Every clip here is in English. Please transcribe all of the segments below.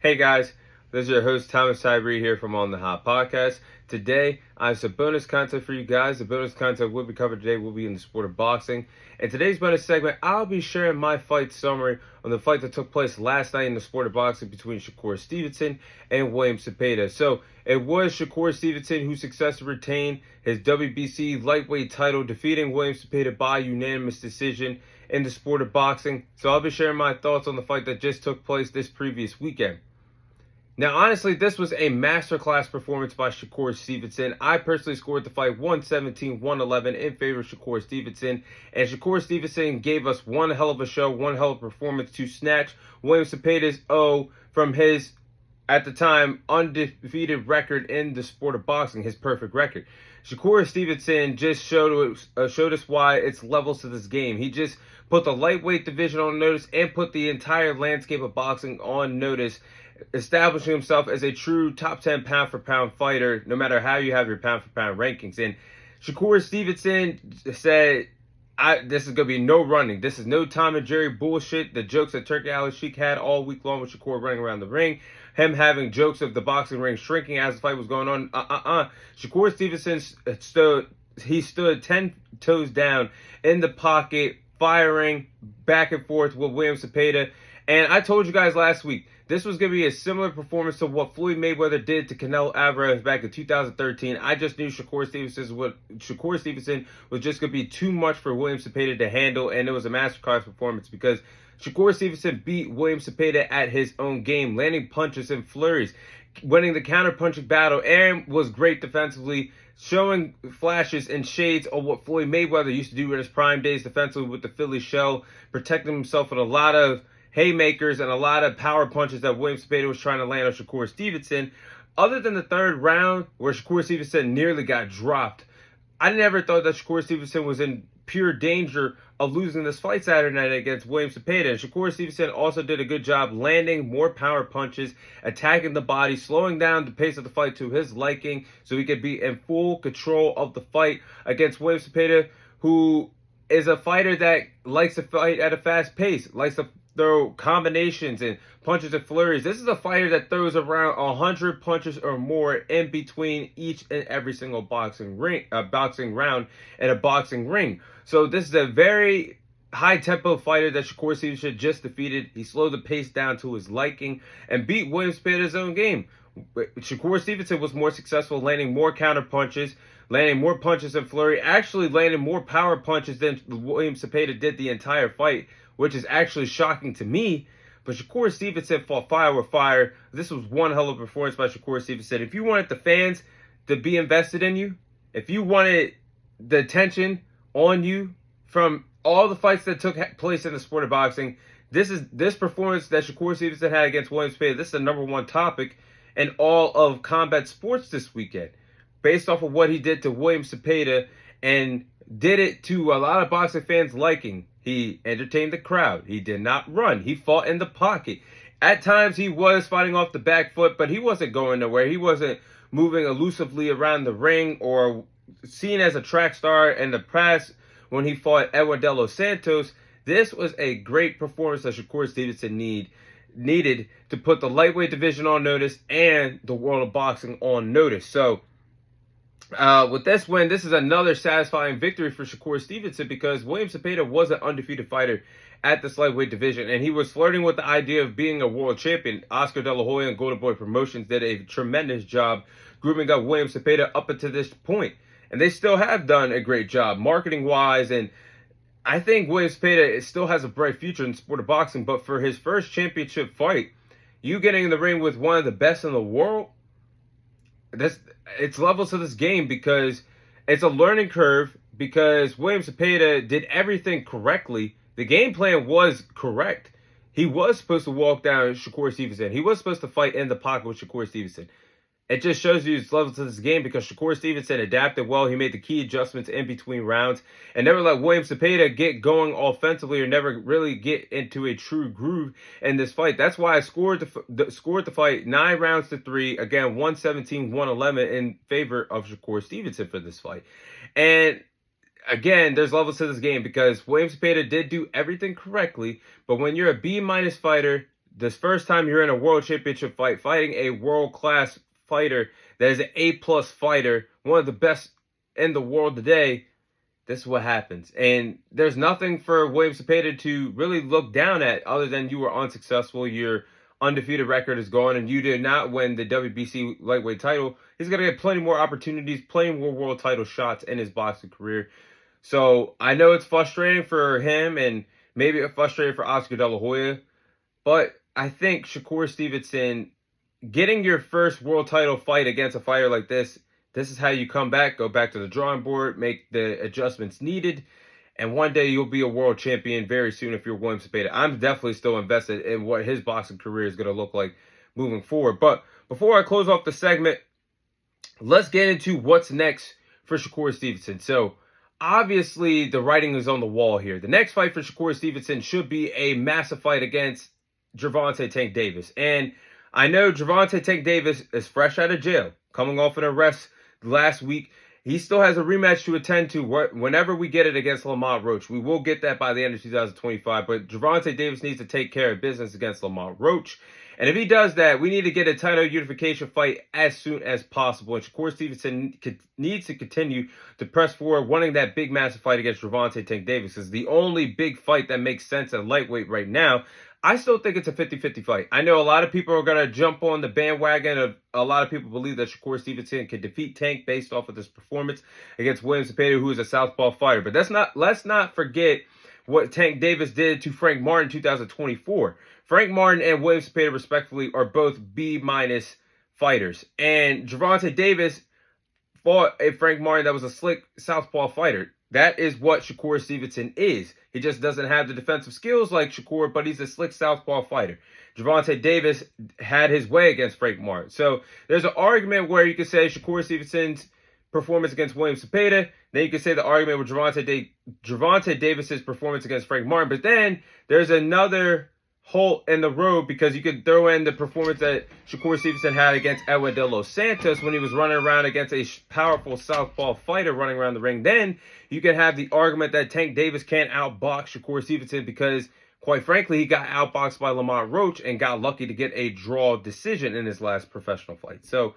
Hey guys, this is your host Thomas Tyree here from On the Hot Podcast. Today, I have some bonus content for you guys. The bonus content we'll be covered today will be in the sport of boxing. In today's bonus segment, I'll be sharing my fight summary on the fight that took place last night in the sport of boxing between Shakur Stevenson and William Zepeda. So, it was Shakur Stevenson who successfully retained his WBC lightweight title, defeating William Zepeda by unanimous decision in the sport of boxing. So, I'll be sharing my thoughts on the fight that just took place this previous weekend. Now, honestly, this was a masterclass performance by Shakur Stevenson. I personally scored the fight 117-111 in favor of Shakur Stevenson. And Shakur Stevenson gave us one hell of a show, one hell of a performance to snatch William Zepeda's O from his, at the time, undefeated record in the sport of boxing, his perfect record. Shakur Stevenson just showed us why it's levels to this game. He just put the lightweight division on notice and put the entire landscape of boxing on notice, establishing himself as a true top 10 pound for pound fighter, no matter how you have your pound for pound rankings. And Shakur Stevenson said, this is going to be no running. This is no Tom and Jerry bullshit. The jokes that Turkey Ali Sheik had all week long with Shakur running around the ring, him having jokes of the boxing ring shrinking as the fight was going on. Shakur Stevenson stood 10 toes down in the pocket, firing back and forth with William Zepeda. And I told you guys last week, this was going to be a similar performance to what Floyd Mayweather did to Canelo Alvarez back in 2013. I just knew Shakur Stevenson was just going to be too much for William Zepeda to handle, and it was a masterclass performance because Shakur Stevenson beat William Zepeda at his own game, landing punches and flurries, winning the counter-punching battle, and was great defensively, showing flashes and shades of what Floyd Mayweather used to do in his prime days defensively with the Philly shell, protecting himself with a lot of haymakers and a lot of power punches that William Zepeda was trying to land on Shakur Stevenson. Other than the third round where Shakur Stevenson nearly got dropped, I never thought that Shakur Stevenson was in pure danger of losing this fight Saturday night against William Zepeda. And Shakur Stevenson also did a good job landing more power punches, attacking the body, slowing down the pace of the fight to his liking so he could be in full control of the fight against William Zepeda, who is a fighter that likes to fight at a fast pace, likes to throw combinations and punches and flurries. This is a fighter that throws around 100 punches or more in between each and every single boxing round in a boxing ring. So this is a very high tempo fighter that Shakur Stevenson just defeated. He slowed the pace down to his liking and beat William Zepeda's own game. Shakur Stevenson was more successful, landing more counter punches, landing more punches and flurry, actually landing more power punches than William Zepeda did the entire fight, which is actually shocking to me. But Shakur Stevenson fought fire with fire. This was one hell of a performance by Shakur Stevenson. If you wanted the fans to be invested in you, if you wanted the attention on you from all the fights that took place in the sport of boxing, this performance that Shakur Stevenson had against William Zepeda, this is the number one topic in all of combat sports this weekend, based off of what he did to William Zepeda, and did it to a lot of boxing fans' liking. He entertained the crowd. He did not run. He fought in the pocket. At times, he was fighting off the back foot, but he wasn't going nowhere. He wasn't moving elusively around the ring or seen as a track star in the press when he fought Edwin De Los Santos. This was a great performance that Shakur Stevenson needed to put the lightweight division on notice and the world of boxing on notice. So, with this win, this is another satisfying victory for Shakur Stevenson because William Zepeda was an undefeated fighter at this lightweight division, and he was flirting with the idea of being a world champion. Oscar De La Hoya and Golden Boy Promotions did a tremendous job grooming up William Zepeda up until this point, and they still have done a great job marketing-wise, and I think William Zepeda still has a bright future in the sport of boxing, but for his first championship fight, you getting in the ring with one of the best in the world, it's levels to this game because it's a learning curve because William Zepeda did everything correctly. The game plan was correct. He was supposed to walk down Shakur Stevenson. He was supposed to fight in the pocket with Shakur Stevenson. It just shows you its level to this game because Shakur Stevenson adapted well. He made the key adjustments in between rounds and never let William Zepeda get going offensively or never really get into a true groove in this fight. That's why I scored the fight 9-3. Again, 117-111 in favor of Shakur Stevenson for this fight. And again, there's levels to this game because William Zepeda did do everything correctly, but when you're a B- fighter, this first time you're in a world championship fight, fighting a world-class fighter that is an A-plus fighter, one of the best in the world today, this is what happens. And there's nothing for William Zepeda to really look down at other than you were unsuccessful. Your undefeated record is gone, and you did not win the WBC lightweight title. He's going to get plenty more opportunities, plenty more world title shots in his boxing career. So I know it's frustrating for him, and maybe it's frustrating for Oscar De La Hoya. But I think Shakur Stevenson, getting your first world title fight against a fighter like this is how you come back, go back to the drawing board, make the adjustments needed, and one day you'll be a world champion very soon if you're William Zepeda. I'm definitely still invested in what his boxing career is going to look like moving forward. But before I close off the segment, let's get into what's next for Shakur Stevenson. So, obviously, the writing is on the wall here. The next fight for Shakur Stevenson should be a massive fight against Gervonta Tank Davis. And I know Gervonta Tank Davis is fresh out of jail, coming off an arrest last week. He still has a rematch to attend to whenever we get it against Lamont Roach. We will get that by the end of 2025, but Gervonta Davis needs to take care of business against Lamont Roach. And if he does that, we need to get a title unification fight as soon as possible. And Shakur Stevenson needs to continue to press forward, wanting that big, massive fight against Gervonta Tank Davis. Is the only big fight that makes sense at lightweight right now. I still think it's a 50-50 fight. I know a lot of people are going to jump on the bandwagon. A lot of people believe that Shakur Stevenson can defeat Tank based off of this performance against William Zepeda, who is a southpaw fighter. But let's not forget what Tank Davis did to Frank Martin in 2024. Frank Martin and William Zepeda, respectively, are both B- fighters. And Gervonta Davis fought a Frank Martin that was a slick southpaw fighter. That is what Shakur Stevenson is. He just doesn't have the defensive skills like Shakur, but he's a slick southpaw fighter. Gervonta Davis had his way against Frank Martin. So there's an argument where you could say Shakur Stevenson's performance against William Zepeda. Then you could say the argument with Gervonta Davis's performance against Frank Martin. But then there's another hole in the road, because you could throw in the performance that Shakur Stevenson had against Edwin De Los Santos when he was running around against a powerful southpaw fighter running around the ring. Then you can have the argument that Tank Davis can't outbox Shakur Stevenson because, quite frankly, he got outboxed by Lamont Roach and got lucky to get a draw decision in his last professional fight. So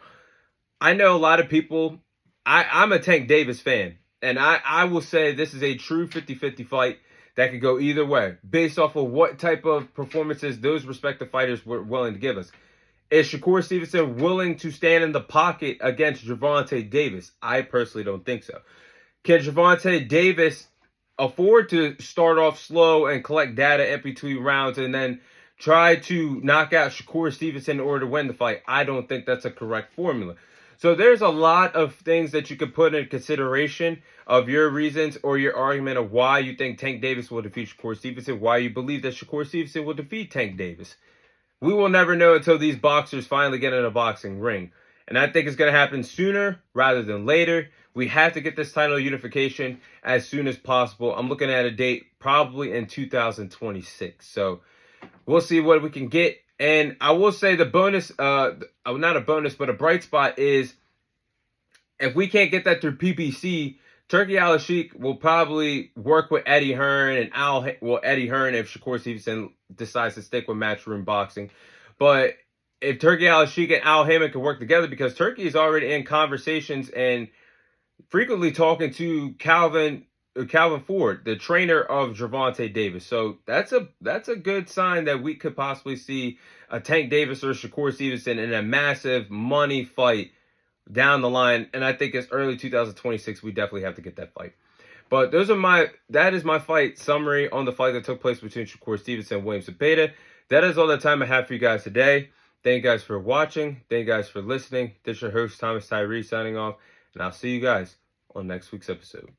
I know a lot of people, I'm a Tank Davis fan, and I will say this is a true 50-50 fight that could go either way, based off of what type of performances those respective fighters were willing to give us. Is Shakur Stevenson willing to stand in the pocket against Gervonta Davis? I personally don't think so. Can Gervonta Davis afford to start off slow and collect data in between rounds and then try to knock out Shakur Stevenson in order to win the fight? I don't think that's a correct formula. So there's a lot of things that you could put in consideration of your reasons or your argument of why you think Tank Davis will defeat Shakur Stevenson, why you believe that Shakur Stevenson will defeat Tank Davis. We will never know until these boxers finally get in a boxing ring. And I think it's going to happen sooner rather than later. We have to get this title unification as soon as possible. I'm looking at a date probably in 2026. So we'll see what we can get. And I will say the bonus, not a bonus, but a bright spot is if we can't get that through PBC, Turki Al-Sheikh will probably work with Eddie Hearn and Eddie Hearn if Shakur Stevenson decides to stick with Matchroom Boxing. But if Turki Al-Sheikh and Al Haymon can work together, because Turki is already in conversations and frequently talking to Calvin Ford, the trainer of Gervonta Davis. So that's a good sign that we could possibly see a Tank Davis or Shakur Stevenson in a massive money fight down the line. And I think it's early 2026. We definitely have to get that fight. But that is my fight summary on the fight that took place between Shakur Stevenson and William Zepeda. That is all the time I have for you guys today. Thank you guys for watching. Thank you guys for listening. This is your host, Thomas Tyree, signing off. And I'll see you guys on next week's episode.